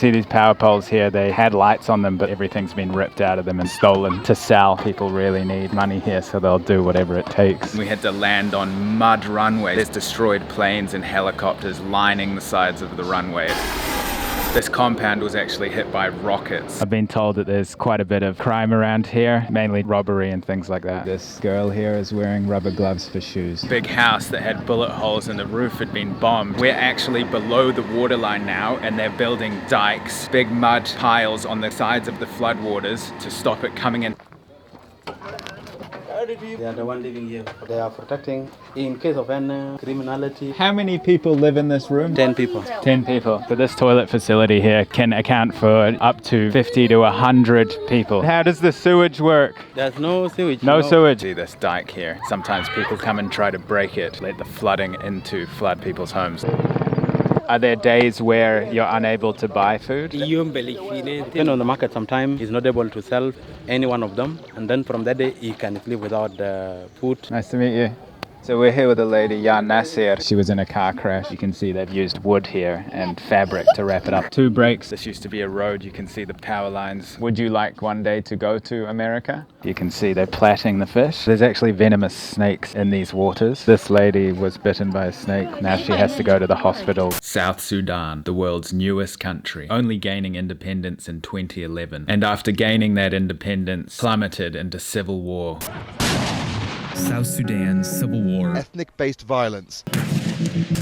See these power poles here, they had lights on them, but everything's been ripped out of them and stolen to sell. People really need money here, so they'll do whatever it takes. We had to land on mud runway. There's destroyed planes and helicopters lining the sides of the runway. This compound was actually hit by rockets. I've been told that there's quite a bit of crime around here, mainly robbery and things like that. This girl here is wearing rubber gloves for shoes. Big house that had bullet holes in the roof had been bombed. We're actually below the waterline now, and they're building dikes, big mud piles on the sides of the floodwaters to stop it coming in. They are the one living here. They are protecting in case of any criminality. How many people live in this room? 10 people. 10 people. But this toilet facility here can account for up to 50 to 100 people. How does the sewage work? There's no sewage. No sewage. See this dike here. Sometimes people come and try to break it, let the flooding into flood people's homes. Are there days where you're unable to buy food? Depending on the market, sometimes he's not able to sell any one of them. And then from that day, he can live without the food. Nice to meet you. So we're here with a lady, Jan Nasser. She was in a car crash. You can see they've used wood here and fabric to wrap it up. 2 breaks. This used to be a road. You can see the power lines. Would you like one day to go to America? You can see they're plaiting the fish. There's actually venomous snakes in these waters. This lady was bitten by a snake. Now she has to go to the hospital. South Sudan, the world's newest country, only gaining independence in 2011. And after gaining that independence, plummeted into civil war. South Sudan's civil war. Ethnic-based violence.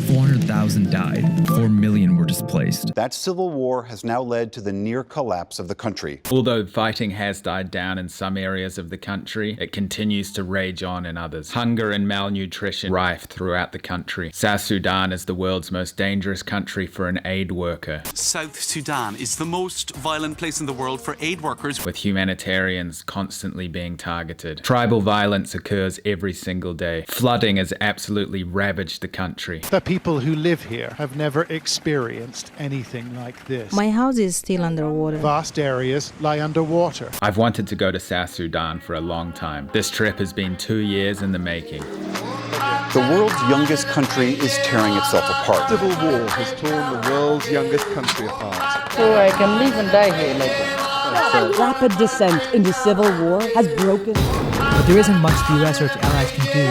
400,000 died. 4 million were displaced. That civil war has now led to the near collapse of the country. Although fighting has died down in some areas of the country, it continues to rage on in others. Hunger and malnutrition rife throughout the country. South Sudan is the world's most dangerous country for an aid worker. South Sudan is the most violent place in the world for aid workers, with humanitarians constantly being targeted. Tribal violence occurs every single day. Flooding has absolutely ravaged the country. The people who live here have never experienced anything like this. My house is still underwater. Vast areas lie underwater. I've wanted to go to South Sudan for a long time. This trip has been 2 years in the making. The world's youngest country is tearing itself apart. Civil war has torn the world's youngest country apart. So I can live and die here like this. Rapid descent into civil war has broken. But there isn't much the US or its allies can do.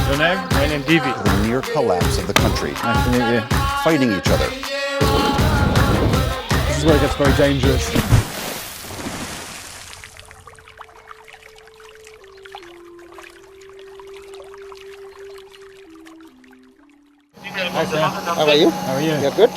Your name? My name Divi. The near collapse of the country. Nice to meet you. Fighting each other. This is where it gets very dangerous. Hi, sir. How are you? How are you? You're good?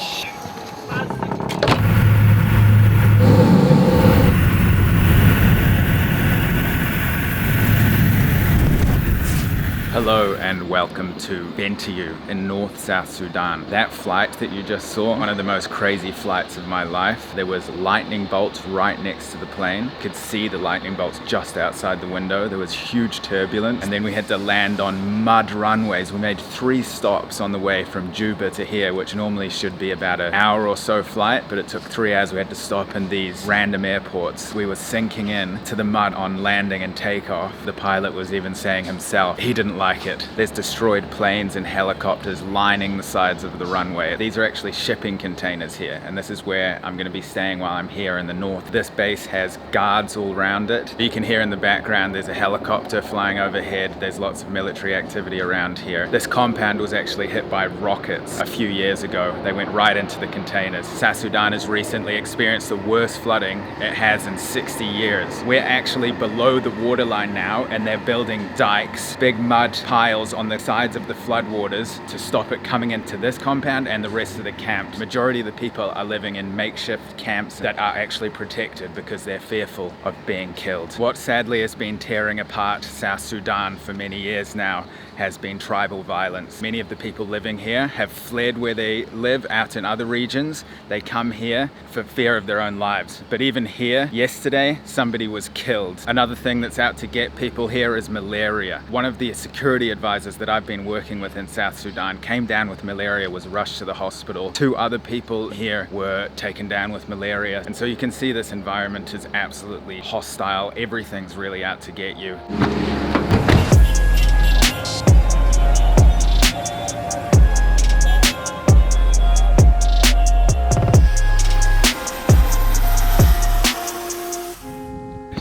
Hello and welcome to Bentiu in North South Sudan. That flight that you just saw, one of the most crazy flights of my life. There was lightning bolts right next to the plane. You could see the lightning bolts just outside the window. There was huge turbulence, and then we had to land on mud runways. We made 3 stops on the way from Juba to here, which normally should be about an hour or so flight, but it took 3 hours. We had to stop in these random airports. We were sinking in to the mud on landing and takeoff. The pilot was even saying himself, he didn't like it. There's destroyed planes and helicopters lining the sides of the runway. These are actually shipping containers here, and this is where I'm going to be staying while I'm here in the north. This base has guards all around it. You can hear in the background there's a helicopter flying overhead. There's lots of military activity around here. This compound was actually hit by rockets a few years ago. They went right into the containers. South Sudan has recently experienced the worst flooding it has in 60 years. We're actually below the waterline now, and they're building dikes, big mud piles on the sides of the floodwaters to stop it coming into this compound and the rest of the camp. Majority of the people are living in makeshift camps that are actually protected because they're fearful of being killed. What sadly has been tearing apart South Sudan for many years now has been tribal violence. Many of the people living here have fled where they live out in other regions. They come here for fear of their own lives. But even here, yesterday, somebody was killed. Another thing that's out to get people here is malaria. One of the security advisors that I've been working with in South Sudan came down with malaria, was rushed to the hospital. 2 other people here were taken down with malaria. And so you can see this environment is absolutely hostile. Everything's really out to get you.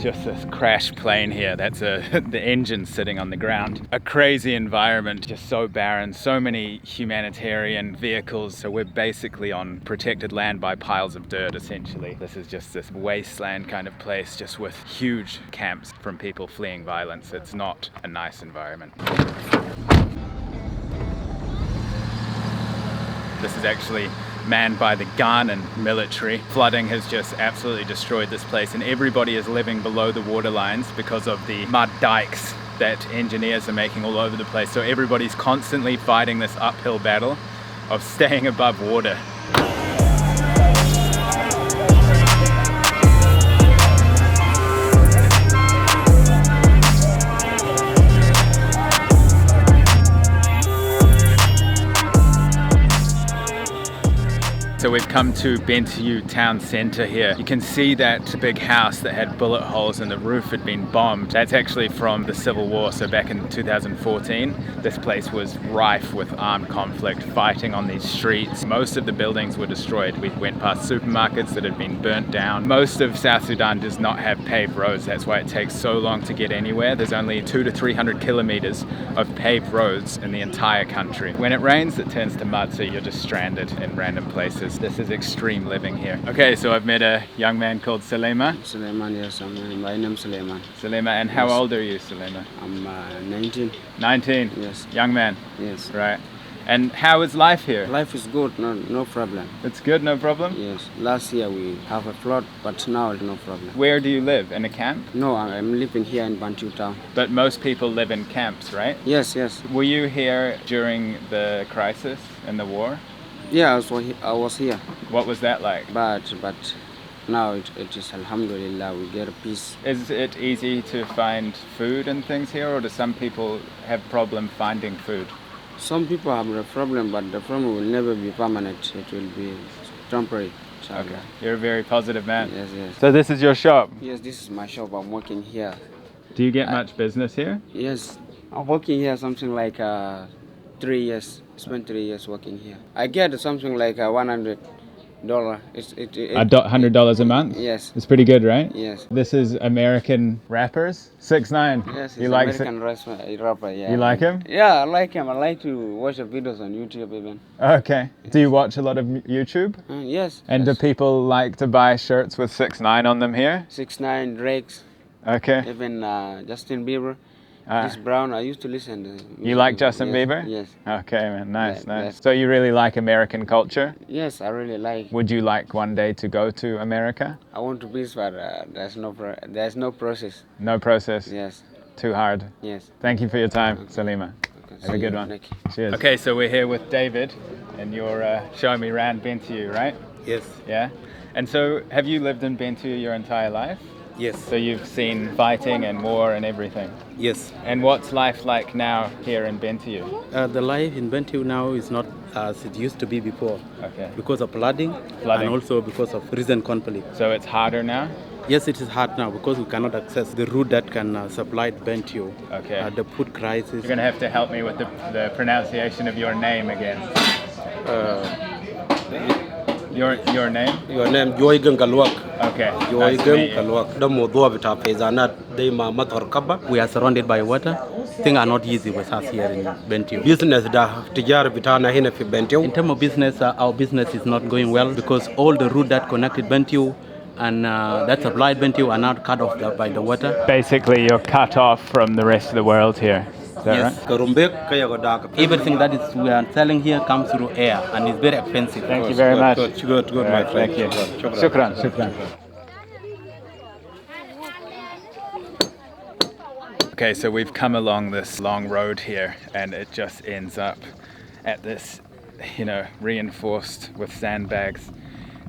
just this crashed plane here. That's the engine sitting on the ground. A crazy environment, just so barren, so many humanitarian vehicles. So we're basically on protected land by piles of dirt, essentially. This is just this wasteland kind of place, just with huge camps from people fleeing violence. It's not a nice environment. This is actually manned by the Ghanaian military. Flooding has just absolutely destroyed this place, and everybody is living below the water lines because of the mud dikes that engineers are making all over the place. So everybody's constantly fighting this uphill battle of staying above water. So we've come to Bentiu town centre here. You can see that big house that had bullet holes and the roof had been bombed. That's actually from the Civil War. So back in 2014, this place was rife with armed conflict, fighting on these streets. Most of the buildings were destroyed. We went past supermarkets that had been burnt down. Most of South Sudan does not have paved roads. That's why it takes so long to get anywhere. There's only 200 to 300 kilometers of paved roads in the entire country. When it rains, it turns to mud, so you're just stranded in random places. This is extreme living here. Okay, so I've met a young man called Salema. Suleiman, yes, my name is Suleiman. Salema, and how old are you, Salema? I'm 19. 19? Yes. Young man? Yes. Right. And how is life here? Life is good, no problem. It's good, no problem? Yes. Last year we have a flood, but now no problem. Where do you live? In a camp? No, I'm living here in Bentiu town. But most people live in camps, right? Yes, yes. Were you here during the crisis and the war? Yeah, I was here. What was that like? But now it is alhamdulillah, we get peace. Is it easy to find food and things here, or do some people have problem finding food? Some people have a problem, but the problem will never be permanent. It will be temporary. Okay. You're a very positive man. Yes, yes. So this is your shop? Yes, this is my shop. I'm working here. Do you get much business here? Yes. I'm working here something like 3 years. Spent 3 years working here. I get something like $100. $100 a month? Yes. It's pretty good, right? Yes. This is American rappers? 6ix9ine. Yes, you like American rapper, yeah. You like him? Yeah, I like him. I like to watch the videos on YouTube even. Okay. Do you watch a lot of YouTube? Yes. And yes. do people like to buy shirts with 6ix9ine on them here? 6ix9ine, Drake's. Okay. Even Justin Bieber. Chris Brown, I used to listen to. You like Justin Bieber? Yes. Okay, man, nice, Yeah, nice. yes. So you really like American culture? Yes, I really like. Would you like one day to go to America? I want to be, but there's no process. No process? Yes. Too hard? Yes. Thank you for your time, Salema. Okay. Have a good one. Thank you. Cheers. Okay, so we're here with David, and you're showing me around Bentiu, right? Yes. Yeah? And so, have you lived in Bentiu your entire life? Yes. So you've seen fighting and war and everything? Yes. And what's life like now here in Bentiu? The life in Bentiu now is not as it used to be before. Okay. Because of flooding and also because of recent conflict. So it's harder now? Yes, it is hard now because we cannot access the route that can supply Bentiu. Okay. The food crisis. You're going to have to help me with the pronunciation of your name again. Your name? Your name, Joygan Galwak. Okay. Joygan Galwak. The Modua Vita Pezanat, de Mator Kaba. We are surrounded by water. Things are not easy with us here in Bentiu. Business da Tijar Vitana Hinefi Bentiu. In terms of business, our business is not going well because all the route that connected Bentiu and that supplied Bentiu are now cut off by the water. Basically, you're cut off from the rest of the world here. Is that yes. right? Everything that is we are selling here comes through air and it's very expensive. Thank you very much. Good, my friend. Thank you. Shukran, shukran. Okay, so we've come along this long road here and it just ends up at this, reinforced with sandbags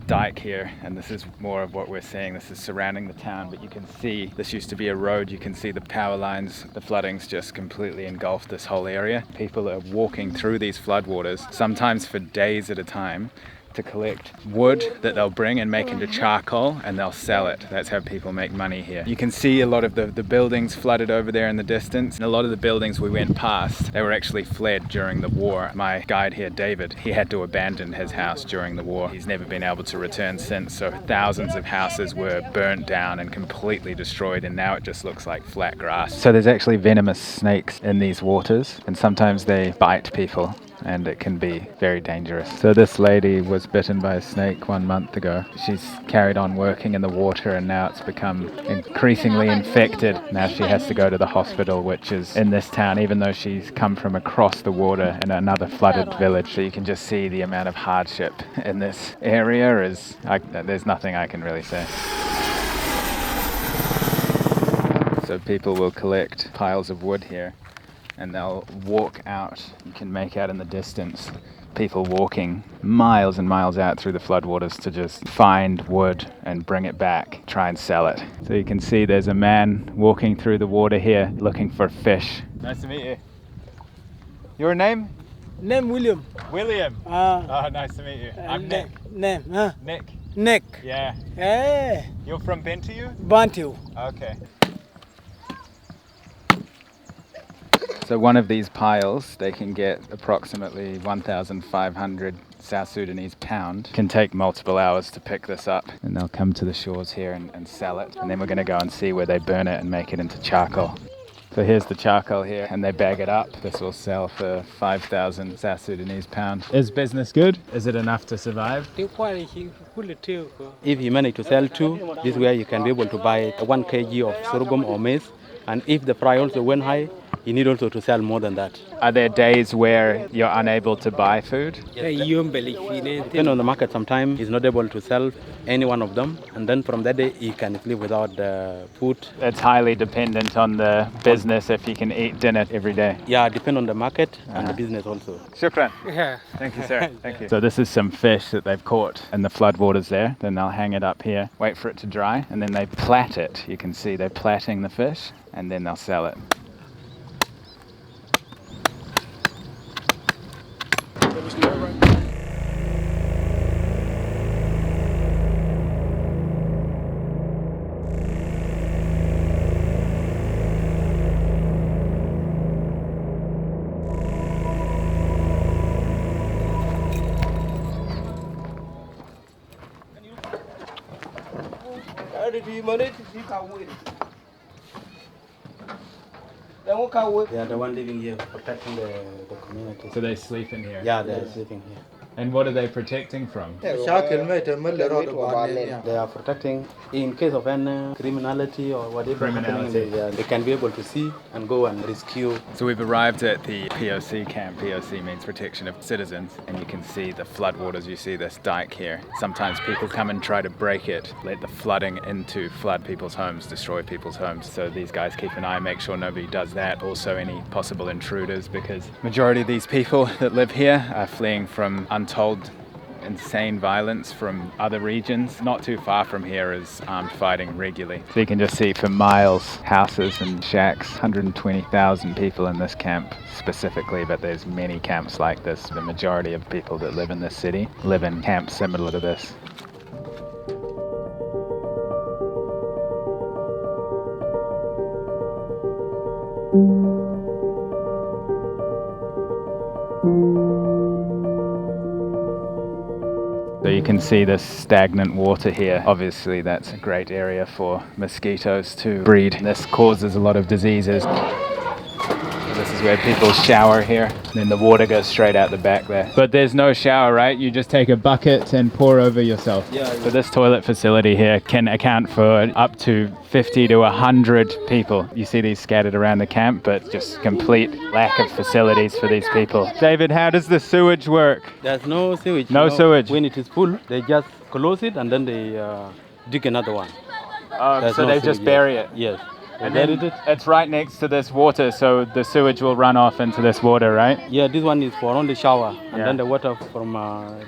dike here, and this is more of what we're seeing. This is surrounding the town, but you can see this used to be a road. You can see the power lines. The flooding's just completely engulfed this whole area. People are walking through these floodwaters, sometimes for days at a time, to collect wood that they'll bring and make into charcoal, and they'll sell it. That's how people make money here. You can see a lot of the buildings flooded over there in the distance. And a lot of the buildings we went past, they were actually fled during the war. My guide here, David, he had to abandon his house during the war. He's never been able to return since, so thousands of houses were burnt down and completely destroyed, and now it just looks like flat grass. So there's actually venomous snakes in these waters, and sometimes they bite people, and it can be very dangerous. So this lady was bitten by a snake 1 month ago. She's carried on working in the water, and now it's become increasingly infected. Now she has to go to the hospital, which is in this town, even though she's come from across the water in another flooded village. So you can just see the amount of hardship in this area is, there's nothing I can really say. So people will collect piles of wood here, and they'll walk out. You can make out in the distance people walking miles and miles out through the floodwaters to just find wood and bring it back, try and sell it. So you can see there's a man walking through the water here looking for fish. Nice to meet you. Your name? Name William. William. Oh, nice to meet you. I'm Nick. Name, huh? Nick. Nick. Yeah. Hey. You're from Bentiu? Bantu. Okay. So one of these piles, they can get approximately 1,500 South Sudanese pound. Can take multiple hours to pick this up, and they'll come to the shores here and sell it. And then we're going to go and see where they burn it and make it into charcoal. So here's the charcoal here, and they bag it up. This will sell for 5,000 South Sudanese pound. Is business good? Is it enough to survive? If you manage to sell two, this way you can be able to buy 1 kg of sorghum or maize. And if the price also went high, you need also to sell more than that. Are there days where you're unable to buy food? Depending on the market, sometimes he's not able to sell any one of them, and then from that day he can live without food. It's highly dependent on the business if you can eat dinner every day. Yeah, depend on the market and the business also. Shukran. Yeah. Thank you, sir. Thank you. So this is some fish that they've caught in the floodwaters there. Then they'll hang it up here, wait for it to dry, and then they plait it. You can see they're plaiting the fish, and then they'll sell it. They are the one living here, protecting the community. So they sleep in here? Yeah, they're sleeping here. And what are they protecting from? They are protecting in case of any criminality or whatever happening. They can be able to see and go and rescue. So we've arrived at the POC camp. POC means protection of citizens, and you can see the floodwaters. You see this dike here. Sometimes people come and try to break it, let the flooding into flood people's homes, destroy people's homes. So these guys keep an eye, make sure nobody does that. Also any possible intruders, because majority of these people that live here are fleeing from untold insane violence from other regions. Not too far from here is armed fighting regularly. So you can just see for miles houses and shacks. 120,000 people in this camp specifically, but there's many camps like this. The majority of people that live in this city live in camps similar to this. So you can see this stagnant water here. Obviously that's a great area for mosquitoes to breed. This causes a lot of diseases. This is where people shower here, and then the water goes straight out the back there. But there's no shower, right? You just take a bucket and pour over yourself. Yeah. So this toilet facility here can account for up to 50 to 100 people. You see these scattered around the camp, but just complete lack of facilities for these people. David, how does the sewage work? There's no sewage. No sewage. When it is full, they just close it and then they dig another one. So they just bury it? Yes. And then it's right next to this water, so the sewage will run off into this water, right? Yeah, this one is for only shower, and then the water from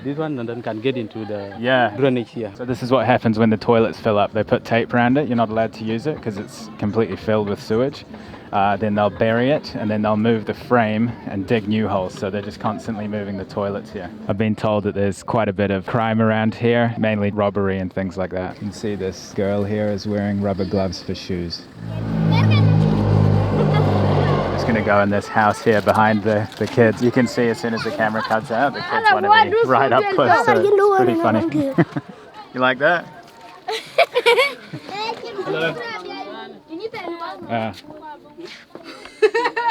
this one and then can get into the drainage here. So this is what happens when the toilets fill up. They put tape around it. You're not allowed to use it because it's completely filled with sewage. then they'll bury it, and then they'll move the frame and dig new holes. So they're just constantly moving the toilets here. I've been told that there's quite a bit of crime around here, mainly robbery and things like that. You can see this girl here is wearing rubber gloves for shoes. Just gonna go in this house here behind the kids. You can see as soon as the camera cuts out, the kids want to be right up close, so it's pretty funny. You like that? Hello.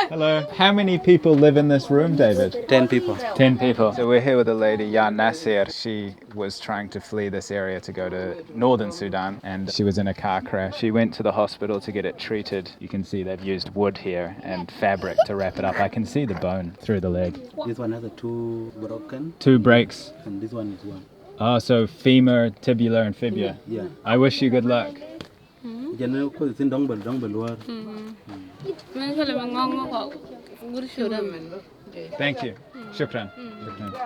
Hello. How many people live in this room, David? 10 people. 10 people. So we're here with a lady, Yan Nasser. She was trying to flee this area to go to northern Sudan, and she was in a car crash. She went to the hospital to get it treated. You can see they've used wood here and fabric to wrap it up. I can see the bone through the leg. This one has a 2 broken. 2 breaks. And this one is 1. Oh, so femur, tibular, and fibula. Yeah. I wish you good luck. Thank you. Shukran.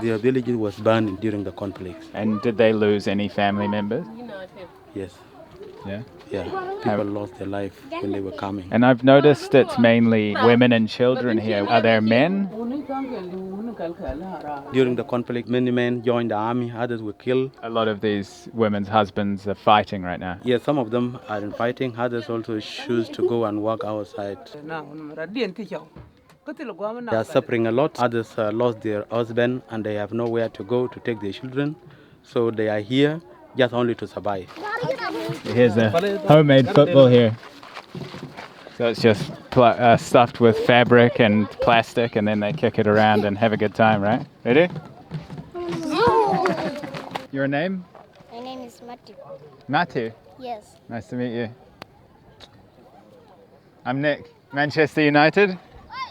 Their village was burned during the conflict. And did they lose any family members? Yes. Yeah? Yeah. People lost their life when they were coming. And I've noticed it's mainly women and children here. Are there men? During the conflict, many men joined the army, others were killed. A lot of these women's husbands are fighting right now. Yes, some of them are in fighting, others also choose to go and work outside. They are suffering a lot. Others lost their husband and they have nowhere to go to take their children. So they are here just only to survive. Here's the homemade football here. So it's just stuffed with fabric and plastic, and then they kick it around and have a good time, right? Ready? Your name? My name is Matthew. Matthew? Yes. Nice to meet you. I'm Nick. Manchester United?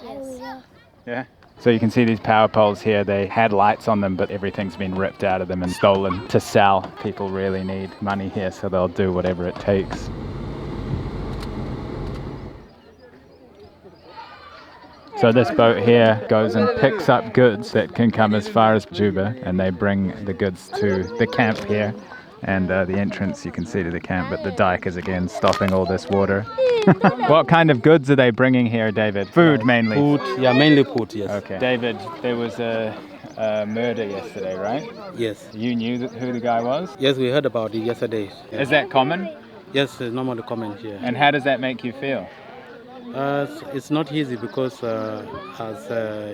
Yes. Yeah. So you can see these power poles here. They had lights on them, but everything's been ripped out of them and stolen to sell. People really need money here, so they'll do whatever it takes. So this boat here goes and picks up goods that can come as far as Juba, and they bring the goods to the camp here. And the entrance you can see to the camp, but the dike is again stopping all this water. What kind of goods are they bringing here, David? Food mainly? Food, yeah, mainly food, yes. Okay. David, there was a murder yesterday, right? Yes. You knew who the guy was? Yes, we heard about it yesterday. Yeah. Is that common? Yes, it's normally common here. And how does that make you feel? It's not easy because as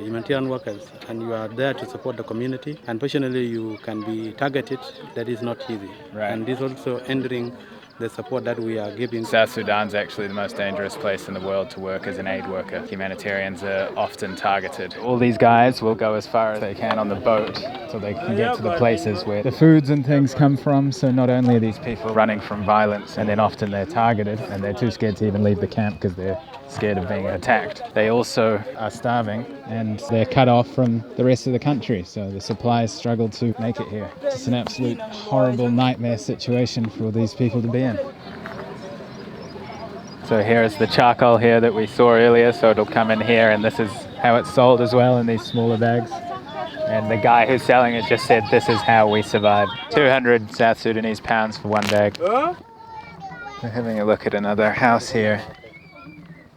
humanitarian workers and you are there to support the community, unfortunately you can be targeted. That is not easy. Right. And this also hindering the support that we are giving. South Sudan's actually the most dangerous place in the world to work as an aid worker. Humanitarians are often targeted. All these guys will go as far as they can on the boat so they can get to the places where the foods and things come from. So not only are these people running from violence, and then often they're targeted and they're too scared to even leave the camp because they're scared of being attacked. They also are starving and they're cut off from the rest of the country, so the supplies struggle to make it here. It's an absolute horrible nightmare situation for these people to be in. So here's the charcoal here that we saw earlier, so it'll come in here, and this is how it's sold as well in these smaller bags. And the guy who's selling it just said this is how we survive. 200 South Sudanese pounds for one bag. We're having a look at another house here.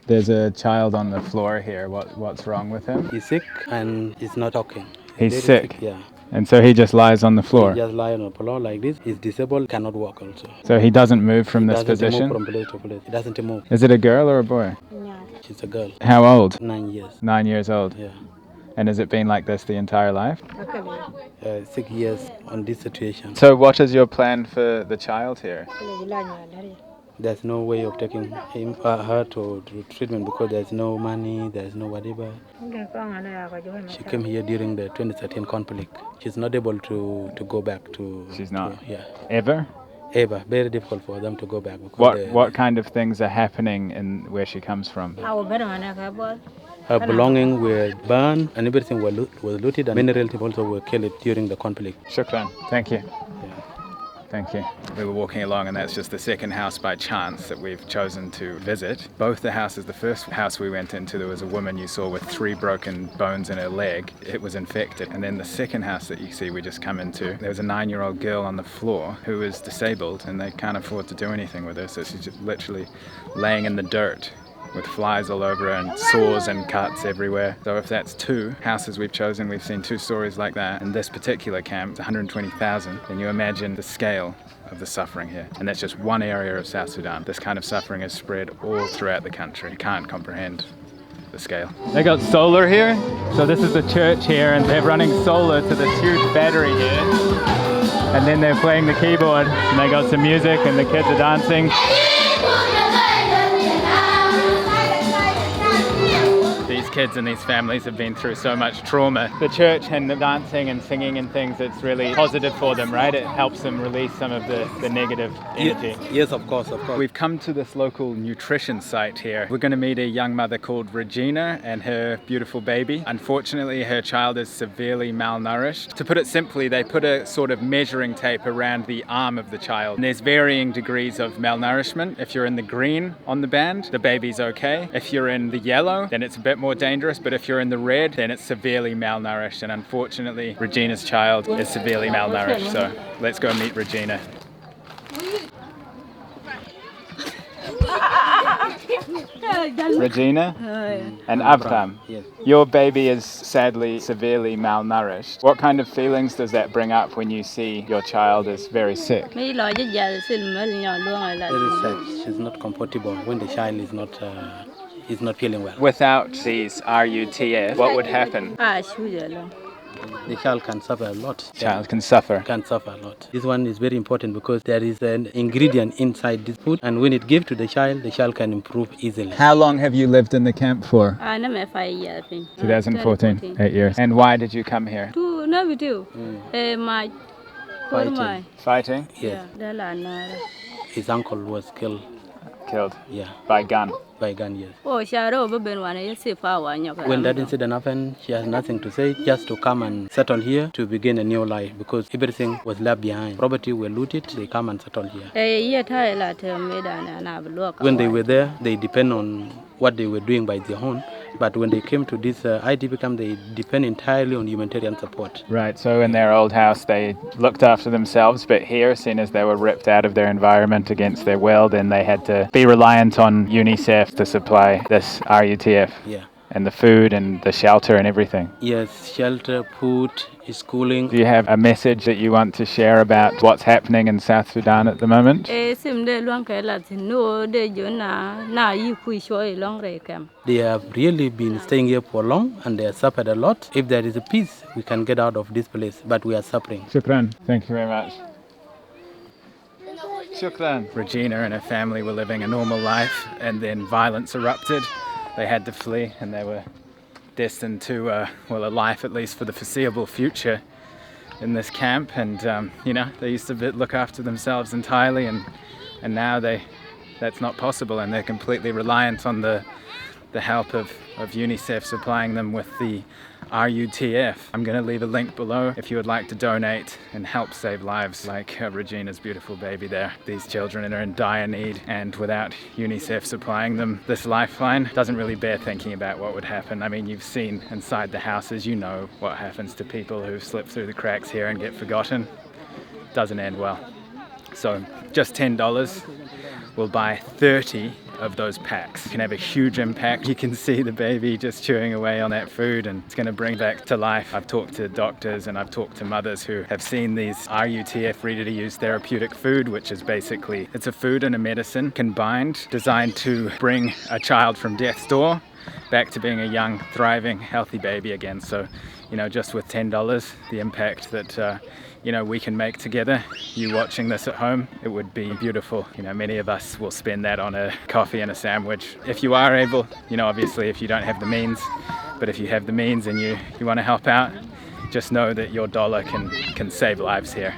There's a child on the floor here. What's wrong with him? He's sick and he's not talking. He's sick? Yeah. And so he just lies on the floor? He just lies on the floor like this. He's disabled, cannot walk also. So he doesn't move from this position? position? Move from place to place. He doesn't move. Is it a girl or a boy? No. She's a girl. How old? 9 years. 9 years old? Yeah. And has it been like this the entire life? 6 years on this situation. So what is your plan for the child here? There's no way of taking her to treatment because there's no money, there's no whatever. She came here during the 2013 conflict. She's not able to go back to... She's not? Yeah. Ever? Ever. Very difficult for them to go back. Because what kind of things are happening in where she comes from? Her belongings were burned and everything was looted, and many relatives also were killed during the conflict. Shukran. Thank you. Yeah. Thank you. We were walking along, and that's just the second house by chance that we've chosen to visit. Both the houses, the first house we went into, there was a woman you saw with 3 broken bones in her leg. It was infected. And then the second house that you see we just come into, there was a 9-year-old girl on the floor who is disabled, and they can't afford to do anything with her, so she's just literally laying in the dirt with flies all over and sores and cuts everywhere. So if that's 2 houses we've chosen, we've seen 2 stories like that. In this particular camp, it's 120,000. Then you imagine the scale of the suffering here. And that's just one area of South Sudan. This kind of suffering is spread all throughout the country. You can't comprehend the scale. They got solar here. So this is the church here, and they're running solar to this huge battery here. And then they're playing the keyboard, and they got some music, and the kids are dancing. These kids and these families have been through so much trauma. The church and the dancing and singing and things, it's really positive for them, right? It helps them release some of the negative energy. Yes, of course, of course. We've come to this local nutrition site here. We're going to meet a young mother called Regina and her beautiful baby. Unfortunately, her child is severely malnourished. To put it simply, they put a sort of measuring tape around the arm of the child. And there's varying degrees of malnourishment. If you're in the green on the band, the baby's okay. If you're in the yellow, then it's a bit more dangerous, but if you're in the red, then it's severely malnourished. And unfortunately, Regina's child is severely malnourished. So let's go meet Regina. Regina and Abraham, Yes. your baby is sadly severely malnourished. What kind of feelings does that bring up when you see your child is very sick? Very sad. She's not comfortable when the child is not feeling well. Without these RUTF, what would happen? The child can suffer a lot. Child can suffer. Can suffer a lot. This one is very important because there is an ingredient inside this food, and when it gives to the child can improve easily. How long have you lived in the camp for? 2014, 8 years. And why did you come here? Fighting? Yes. His uncle was killed. Yeah. By gun? By gun, yes. When that incident happened, she has nothing to say, just to come and settle here to begin a new life because everything was left behind. Property were looted, they come and settle here. When they were there, they depend on what they were doing by their own. But when they came to this IDP camp, they depend entirely on humanitarian support. Right, so in their old house they looked after themselves, but here, as soon as they were ripped out of their environment against their will, then they had to be reliant on UNICEF to supply this RUTF. Yeah. And the food and the shelter and everything. Yes, shelter, food, schooling. Do you have a message that you want to share about what's happening in South Sudan at the moment? They have really been staying here for long and they have suffered a lot. If there is a peace, we can get out of this place, but we are suffering. Shukran. Thank you very much. Shukran. Regina and her family were living a normal life and then violence erupted. They had to flee and they were destined to, a life at least for the foreseeable future in this camp. And, they used to look after themselves entirely and now that's not possible and they're completely reliant on the help of UNICEF supplying them with the RUTF. I'm going to leave a link below if you would like to donate and help save lives like Regina's beautiful baby there. These children are in dire need and without UNICEF supplying them this lifeline, doesn't really bear thinking about what would happen. I mean, you've seen inside the houses, you know what happens to people who slip through the cracks here and get forgotten. Doesn't end well. So just $10 will buy 30 of those packs. It can have a huge impact. You can see the baby just chewing away on that food and it's going to bring back to life. I've talked to doctors and I've talked to mothers who have seen these RUTF ready-to-use therapeutic food, which is basically, it's a food and a medicine combined, designed to bring a child from death's door back to being a young, thriving, healthy baby again. So, just with $10, the impact that we can make together, you watching this at home, it would be beautiful. Many of us will spend that on a coffee and a sandwich. If you are able, obviously if you don't have the means, but if you have the means and you want to help out, just know that your dollar can save lives here.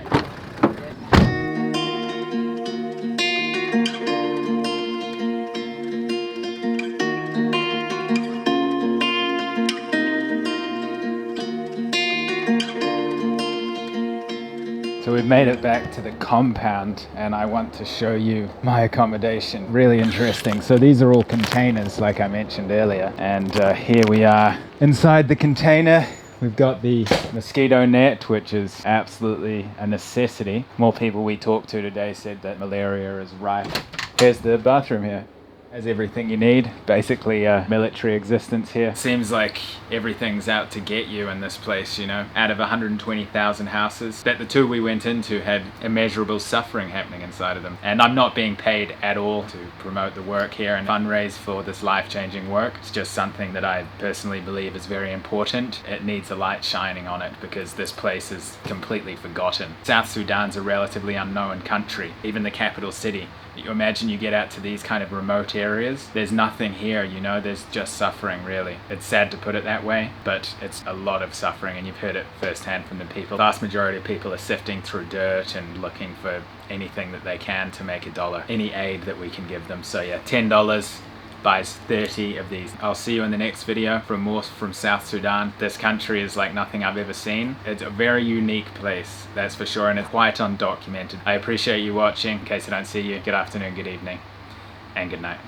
So we've made it back to the compound and I want to show you my accommodation. Really interesting. So these are all containers like I mentioned earlier. And here we are inside the container. We've got the mosquito net, which is absolutely a necessity. More people we talked to today said that malaria is rife. Here's the bathroom here. Has everything you need, basically a military existence here. Seems like everything's out to get you in this place, you know. Out of 120,000 houses, that the two we went into had immeasurable suffering happening inside of them. And I'm not being paid at all to promote the work here and fundraise for this life-changing work. It's just something that I personally believe is very important. It needs a light shining on it because this place is completely forgotten. South Sudan's a relatively unknown country, even the capital city. You imagine you get out to these kind of remote areas, there's nothing here, you know, there's just suffering really. It's sad to put it that way, but it's a lot of suffering and you've heard it firsthand from the people. The vast majority of people are sifting through dirt and looking for anything that they can to make a dollar, any aid that we can give them. So yeah, $10 buys 30 of these. I'll see you in the next video from more from South Sudan. This country is like nothing I've ever seen. It's a very unique place, that's for sure, and it's quite undocumented. I appreciate you watching. In case I don't see you, good afternoon, good evening, and good night.